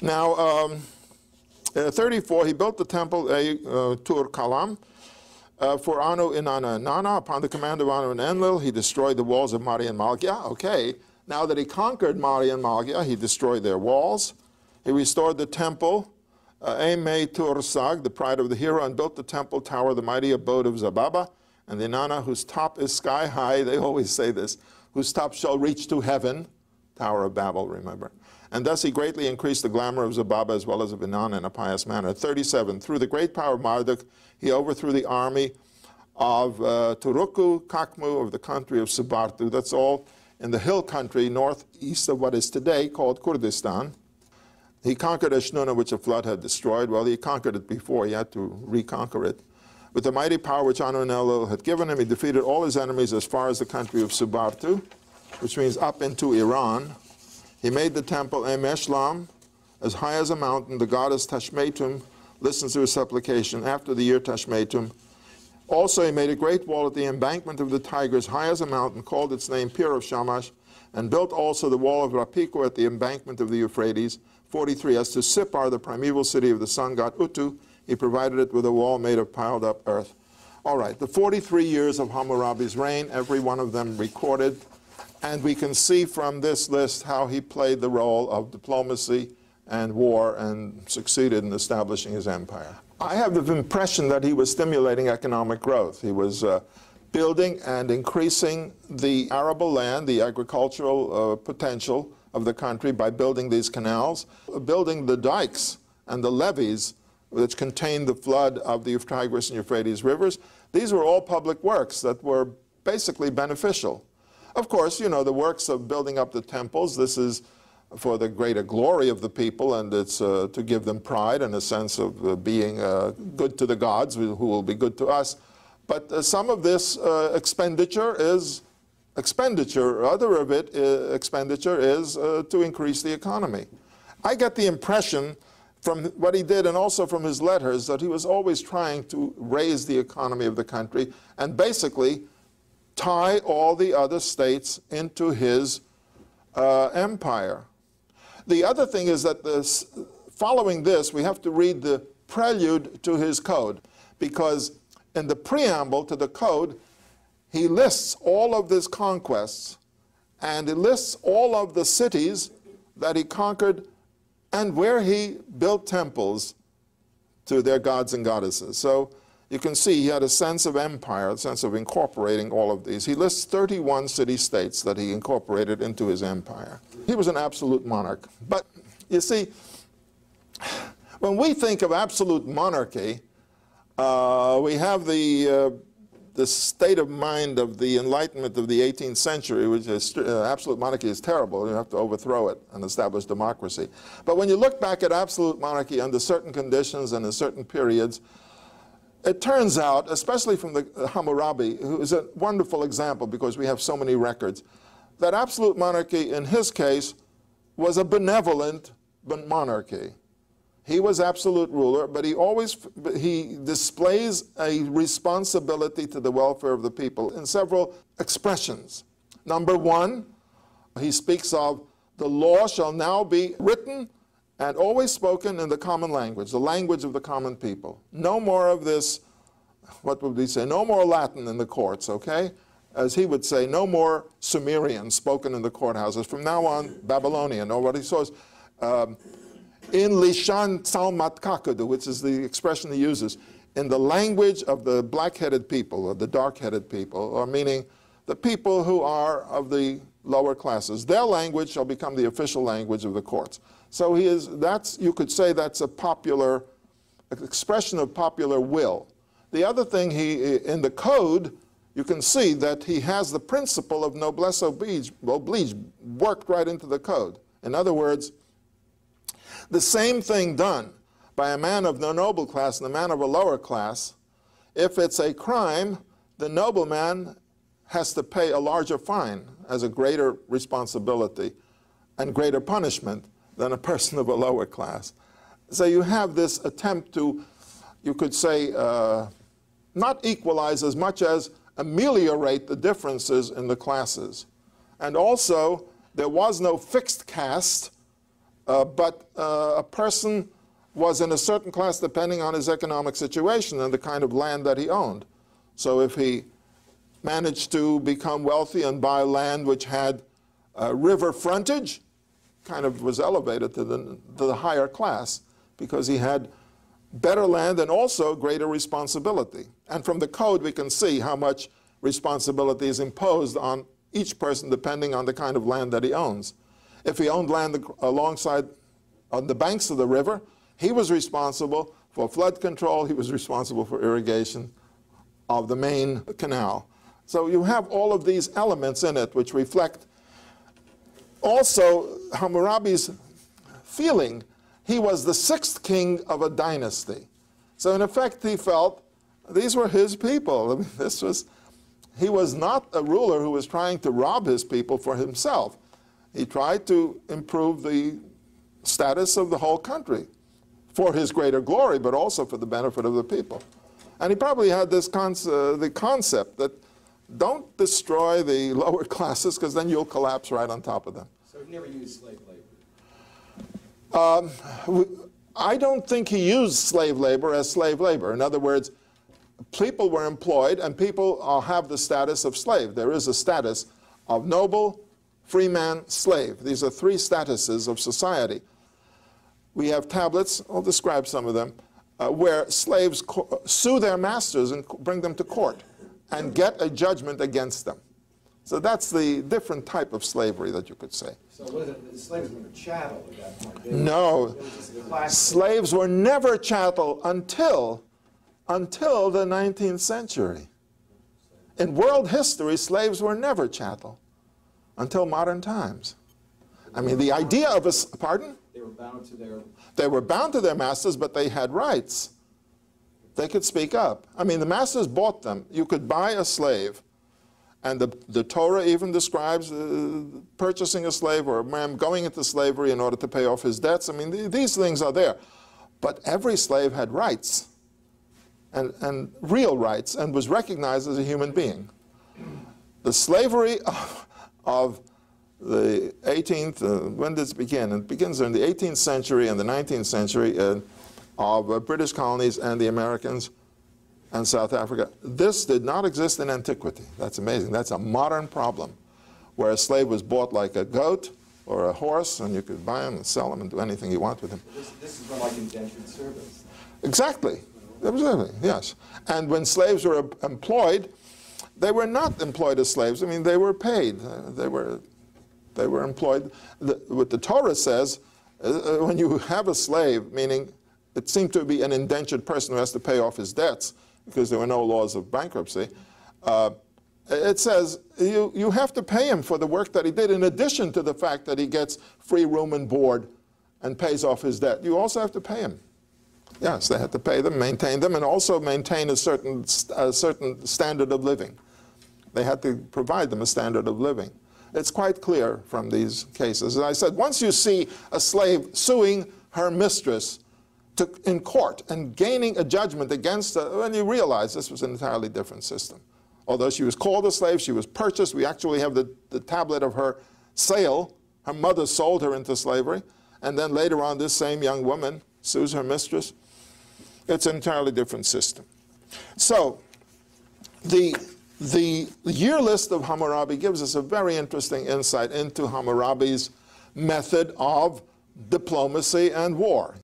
Now, 34, he built the temple Tur Kalam for Anu Inanna Nana. Upon the command of Anu and Enlil, he destroyed the walls of Mari and Malkia. Okay, now that he conquered Mari and Malkia, he destroyed their walls. He restored the temple, Eme Tur Sag, the pride of the hero, and built the temple tower, the mighty abode of Zababa, and the Inanna, whose top is sky high. They always say this, whose top shall reach to heaven. Tower of Babel, remember. And thus he greatly increased the glamour of Zababa as well as of Inanna in a pious manner. 37, through the great power of Marduk, he overthrew the army of Turuku, Kakmu, of the country of Subartu. That's all in the hill country northeast of what is today called Kurdistan. He conquered Eshnunna, which a flood had destroyed. Well, he conquered it before. He had to reconquer it. With the mighty power which Anu and Enlil had given him, he defeated all his enemies as far as the country of Subartu, which means up into Iran. He made the temple Emeshlam, as high as a mountain. The goddess Tashmetum listens to his supplication after the year Tashmetum. Also he made a great wall at the embankment of the Tigris, high as a mountain, called its name Pir of Shamash, and built also the wall of Rapiko at the embankment of the Euphrates. 43, as to Sippar, the primeval city of the sun god Utu, he provided it with a wall made of piled up earth. All right, the 43 years of Hammurabi's reign, every one of them recorded. And we can see from this list how he played the role of diplomacy and war and succeeded in establishing his empire. I have the impression that he was stimulating economic growth. He was building and increasing the arable land, the agricultural potential of the country by building these canals, building the dikes and the levees which contained the flood of the Tigris and Euphrates rivers. These were all public works that were basically beneficial. Of course, you know, the works of building up the temples, this is for the greater glory of the people, and it's to give them pride and a sense of being good to the gods, who will be good to us. But some of this expenditure is expenditure. Other of it, expenditure is to increase the economy. I get the impression from what he did and also from his letters that he was always trying to raise the economy of the country and basically tie all the other states into his empire. The other thing is that following this, we have to read the prelude to his code, because in the preamble to the code, he lists all of his conquests, and he lists all of the cities that he conquered and where he built temples to their gods and goddesses. So you can see he had a sense of empire, a sense of incorporating all of these. He lists 31 city-states that he incorporated into his empire. He was an absolute monarch. But you see, when we think of absolute monarchy, we have the state of mind of the Enlightenment of the 18th century, which is absolute monarchy is terrible. You have to overthrow it and establish democracy. But when you look back at absolute monarchy under certain conditions and in certain periods, it turns out, especially from the Hamurabi, who is a wonderful example because we have so many records, that absolute monarchy in his case was a benevolent monarchy. He was absolute ruler, but he displays a responsibility to the welfare of the people in several expressions. Number one, he speaks of the law shall now be written and always spoken in the common language, the language of the common people. No more of this, what would we say, no more Latin in the courts, okay? As he would say, no more Sumerian spoken in the courthouses. From now on, Babylonian, or what he says, in Lishan Salmat Kakadu, which is the expression he uses, in the language of the black-headed people, or the dark-headed people, or meaning the people who are of the lower classes. Their language shall become the official language of the courts. So you could say that's a popular expression of popular will. The other thing, in the code, you can see that he has the principle of noblesse oblige worked right into the code. In other words, the same thing done by a man of the noble class and a man of a lower class, if it's a crime, the nobleman has to pay a larger fine as a greater responsibility and greater punishment than a person of a lower class. So you have this attempt to, you could say, not equalize as much as ameliorate the differences in the classes. And also, there was no fixed caste but a person was in a certain class depending on his economic situation and the kind of land that he owned. So if he managed to become wealthy and buy land which had river frontage, kind of was elevated to the higher class because he had better land and also greater responsibility. And from the code we can see how much responsibility is imposed on each person depending on the kind of land that he owns. If he owned land alongside, on the banks of the river, he was responsible for flood control, he was responsible for irrigation of the main canal. So you have all of these elements in it which reflect also Hammurabi's feeling. He was the sixth king of a dynasty. So in effect he felt these were his people. I mean, he was not a ruler who was trying to rob his people for himself. He tried to improve the status of the whole country for his greater glory, but also for the benefit of the people. And he probably had this the concept that don't destroy the lower classes because then you'll collapse right on top of them. So he never used slave labor? I don't think he used slave labor as slave labor. In other words, people were employed and people have the status of slave. There is a status of noble, free man, slave. These are three statuses of society. We have tablets, I'll describe some of them, where slaves sue their masters and bring them to court and get a judgment against them. So that's the different type of slavery that you could say. So what is it? The slaves were chattel at that point? No. Slaves were never chattel until the 19th century. In world history, slaves were never chattel until modern times. I mean, the idea of a... Pardon? They were bound to their... They were bound to their masters, but they had rights. They could speak up. I mean, the masters bought them. You could buy a slave, and the Torah even describes purchasing a slave or a man going into slavery in order to pay off his debts. I mean, these things are there. But every slave had rights, and real rights, and was recognized as a human being. The slavery of the 18th, when did it begin? It begins in the 18th century and the 19th century of British colonies and the Americans and South Africa. This did not exist in antiquity. That's amazing. That's a modern problem, where a slave was bought like a goat or a horse, and you could buy him and sell him and do anything you want with him. This is more like indentured service. Exactly. Absolutely, yes. And when slaves were employed, they were not employed as slaves. I mean, they were paid. They were employed. What the Torah says, when you have a slave, meaning it seemed to be an indentured person who has to pay off his debts because there were no laws of bankruptcy, it says you have to pay him for the work that he did in addition to the fact that he gets free room and board and pays off his debt. You also have to pay him. Yes, they had to pay them, maintain them, and also maintain a certain standard of living. They had to provide them a standard of living. It's quite clear from these cases. As I said, once you see a slave suing her mistress in court and gaining a judgment against her, then you realize this was an entirely different system. Although she was called a slave, she was purchased. We actually have the tablet of her sale. Her mother sold her into slavery. And then later on, this same young woman sues her mistress. It's an entirely different system. So the year list of Hammurabi gives us a very interesting insight into Hammurabi's method of diplomacy and war.